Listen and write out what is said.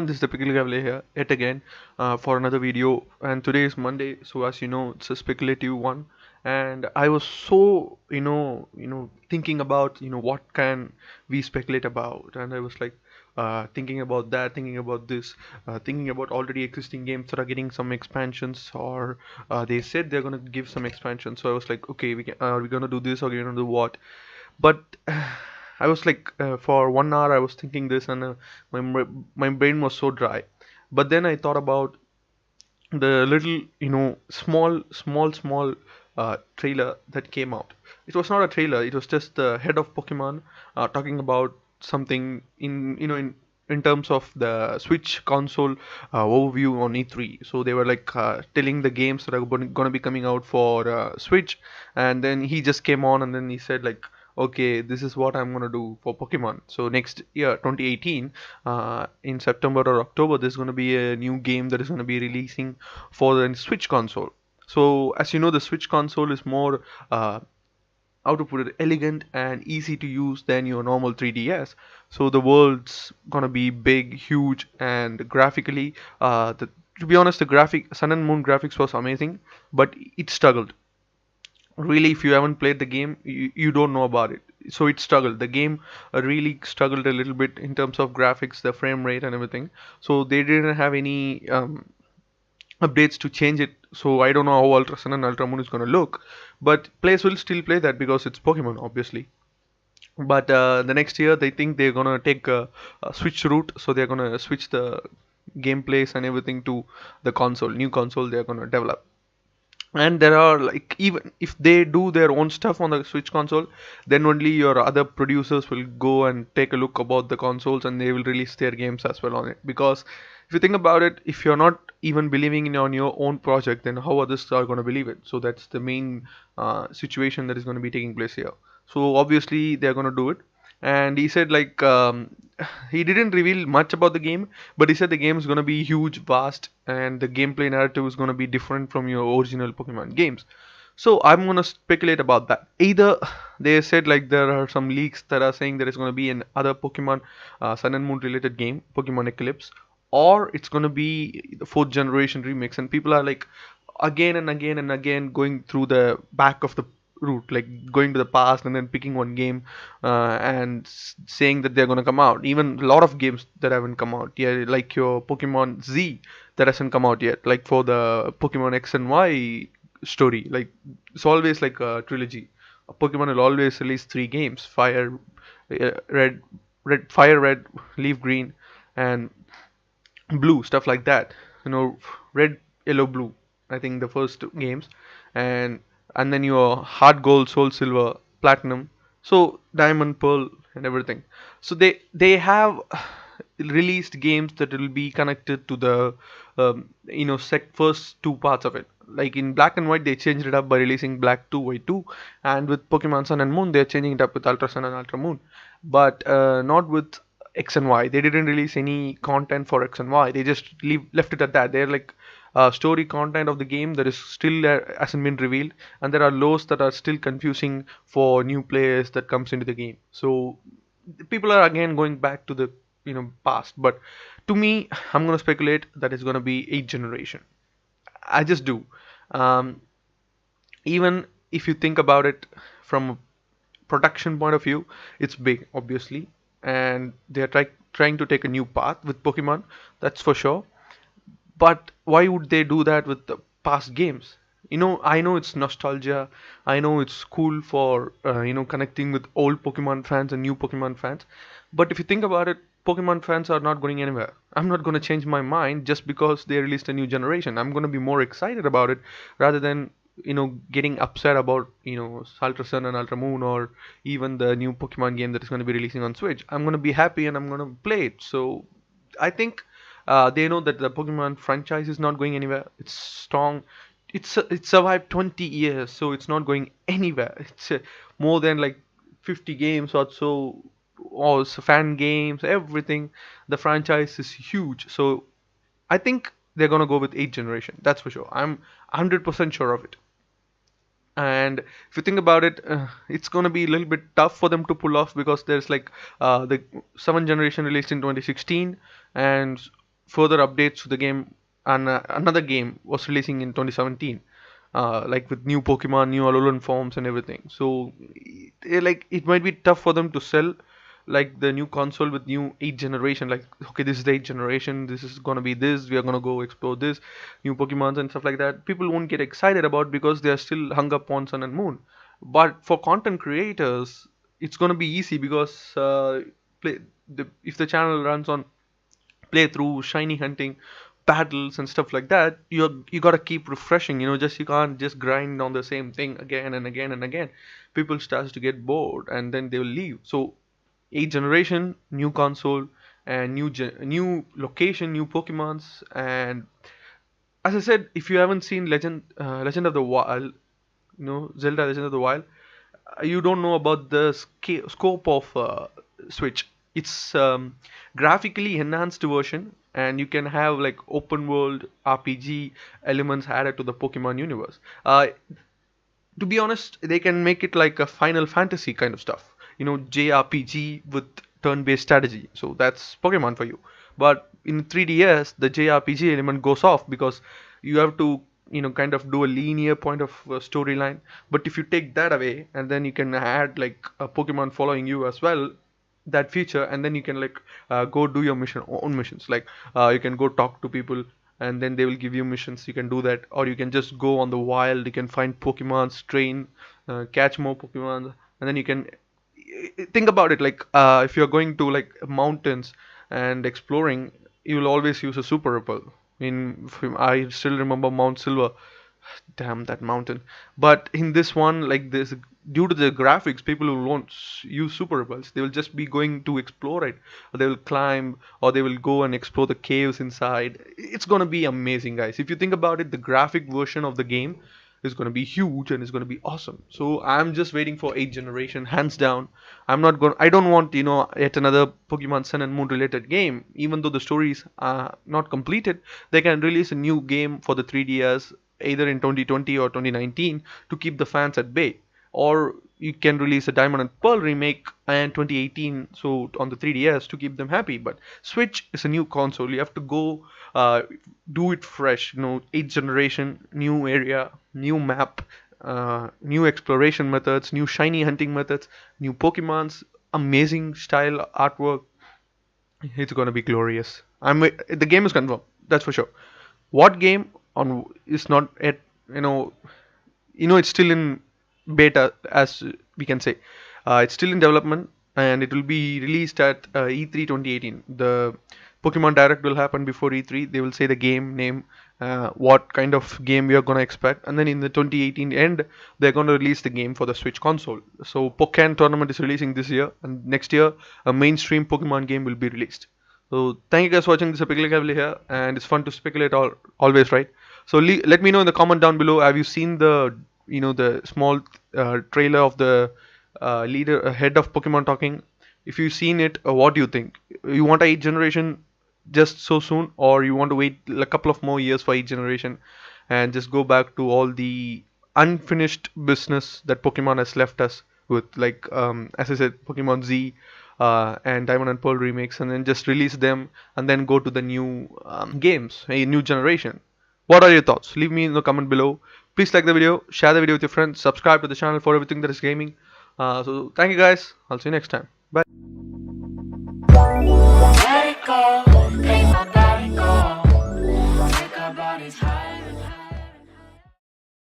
this is the Cavalier here yet again for another video. And today is Monday, so as you know, it's a speculative one. And I was so thinking about what can we speculate about, and I was like thinking about that, thinking about this, thinking about already existing games that are getting some expansions, or they said they're gonna give some expansions. So I was like, okay, are we gonna do this or are we gonna do what? But I was like, for 1 hour I was thinking this, and my brain was so dry. But then I thought about the little, small trailer that came out. It was not a trailer; it was just the head of Pokemon talking about something in terms of the Switch console overview on E3. So they were like telling the games that are going to be coming out for Switch, and then he just came on and then he said like, okay, this is what I'm gonna do for Pokemon. So next year, 2018, in September or October, there's gonna be a new game that is gonna be releasing for the Switch console. So as you know, the Switch console is more how to put it, elegant and easy to use than your normal 3DS. So the world's gonna be big, huge, and graphically, to be honest, the Sun and Moon graphics was amazing, but it struggled. Really, if you haven't played the game, you don't know about it. So it struggled. The game really struggled a little bit in terms of graphics, the frame rate, and everything. So they didn't have any updates to change it. So I don't know how Ultra Sun and Ultra Moon is going to look, but players will still play that because it's Pokemon, obviously. But the next year, they think they're gonna take a switch route, so they're gonna switch the gameplays and everything to the console, new console they're gonna develop. And there are, like, even if they do their own stuff on the Switch console, then only your other producers will go and take a look about the consoles, and they will release their games as well on it. Because if you think about it, if you're not even believing in on your own project, then how others are going to believe it? So that's the main situation that is going to be taking place here. So obviously they're going to do it. And he said like, he didn't reveal much about the game, but he said the game is going to be huge, vast, and the gameplay narrative is going to be different from your original Pokemon games. So I'm going to speculate about that. Either they said like there are some leaks that are saying there is going to be an other Pokemon Sun and Moon related game, Pokemon Eclipse, or it's going to be the fourth generation remix, and people are like again and again and again going through the back of the route, like going to the past and then picking one game and saying that they're going to come out. Even a lot of games that haven't come out yet, like your Pokemon Z that hasn't come out yet, like for the Pokemon X and Y story. Like, it's always like a trilogy. A Pokemon will always release three games: Fire, Fire Red, Leaf Green, and Blue, stuff like that. Red, Yellow, Blue. I think the first two games, and then your Heart Gold, Soul Silver, Platinum, so Diamond, Pearl, and everything. So they have released games that will be connected to the first two parts of it. Like in Black and White, they changed it up by releasing Black 2 White 2, and with Pokemon Sun and Moon, they're changing it up with Ultra Sun and Ultra Moon, but not with X and Y. They didn't release any content for X and Y. They just left it at that. They're like story content of the game that is still hasn't been revealed, and there are laws that are still confusing for new players that comes into the game. So people are again going back to the past. But to me, I'm gonna speculate that it's gonna be 8th generation. I just do. Um, Even if you think about it from a production point of view, it's big, obviously, and they're trying to take a new path with Pokemon. That's for sure. But why would they do that with the past games? I know it's nostalgia. I know it's cool for connecting with old Pokemon fans and new Pokemon fans. But if you think about it, Pokemon fans are not going anywhere. I'm not going to change my mind just because they released a new generation. I'm going to be more excited about it rather than getting upset about Ultra Sun and Ultra Moon, or even the new Pokemon game that is going to be releasing on Switch. I'm going to be happy and I'm going to play it. So I think they know that the Pokemon franchise is not going anywhere. It's strong. It survived 20 years, so it's not going anywhere. It's more than like 50 games or so, all fan games, everything. The franchise is huge. So I think they're gonna go with 8th generation. That's for sure. I'm 100% sure of it. And if you think about it, it's gonna be a little bit tough for them to pull off, because there's like the 7th generation released in 2016, and further updates to the game, and another game was releasing in 2017, like with new Pokemon, new Alolan forms and everything. So like it might be tough for them to sell like the new console with new 8th generation. Like, okay, this is the 8th generation, this is gonna be this, we are gonna go explore this new Pokemons and stuff like that. People won't get excited about because they are still hung up on Sun and Moon. But for content creators, it's gonna be easy because if the channel runs on playthrough, shiny hunting, battles and stuff like that, you gotta keep refreshing. Just you can't just grind on the same thing again and again and again. People starts to get bored and then they will leave. So 8th generation, new console, and new location, new Pokemons, and as I said, if you haven't seen Legend of the Wild, Zelda Legend of the Wild, you don't know about the scope of Switch. It's graphically enhanced version, and you can have like open world RPG elements added to the Pokemon universe. To be honest, they can make it like a Final Fantasy kind of stuff. JRPG with turn-based strategy. So that's Pokemon for you. But in 3DS, the JRPG element goes off because you have to, kind of do a linear point of storyline. But if you take that away, and then you can add like a Pokemon following you as well, that feature, and then you can like go do your own missions. Like you can go talk to people and then they will give you missions. You can do that, or you can just go on the wild, you can find Pokemon, train, catch more Pokemon, and then you can think about it. Like if you're going to like mountains and exploring, you will always use a super repel. I still remember Mount Silver. Damn that mountain. But in this one, like this, due to the graphics, people who won't use super repels, they will just be going to explore it, or they will climb, or they will go and explore the caves inside. It's gonna be amazing, guys. If you think about it, the graphic version of the game is gonna be huge and it's gonna be awesome. So I'm just waiting for 8th generation, hands down. I don't want, yet another Pokemon Sun and Moon related game. Even though the stories are not completed, they can release a new game for the 3DS either in 2020 or 2019 to keep the fans at bay. Or you can release a Diamond and Pearl remake and 2018 so on the 3DS to keep them happy. But Switch is a new console. You have to go do it fresh. 8th generation, new area, new map, new exploration methods, new shiny hunting methods, new Pokemons, amazing style artwork. It's gonna be glorious. The game is confirmed. That's for sure. What game on is not yet, you know it's still in beta, as we can say. It's still in development, and it will be released at E3 2018. The Pokemon Direct will happen before E3. They will say the game name, what kind of game we are gonna expect, and then in the 2018 end, they're gonna release the game for the Switch console. So Pokken Tournament is releasing this year, and next year a mainstream Pokemon game will be released. So thank you guys for watching. This is Speculative Cavalier here, and it's fun to speculate always, right? So let me know in the comment down below. Have you seen the small trailer of the head of Pokemon talking? If you've seen it, what do you think? You want a 8th generation just so soon, or you want to wait a couple of more years for 8th generation and just go back to all the unfinished business that Pokemon has left us with, like as I said, Pokemon Z and Diamond and Pearl remakes, and then just release them and then go to the new games, a new generation. What are your thoughts? Leave me in the comment below. Please like the video, share the video with your friends, subscribe to the channel for everything that is gaming. So thank you guys. I'll see you next time. Bye.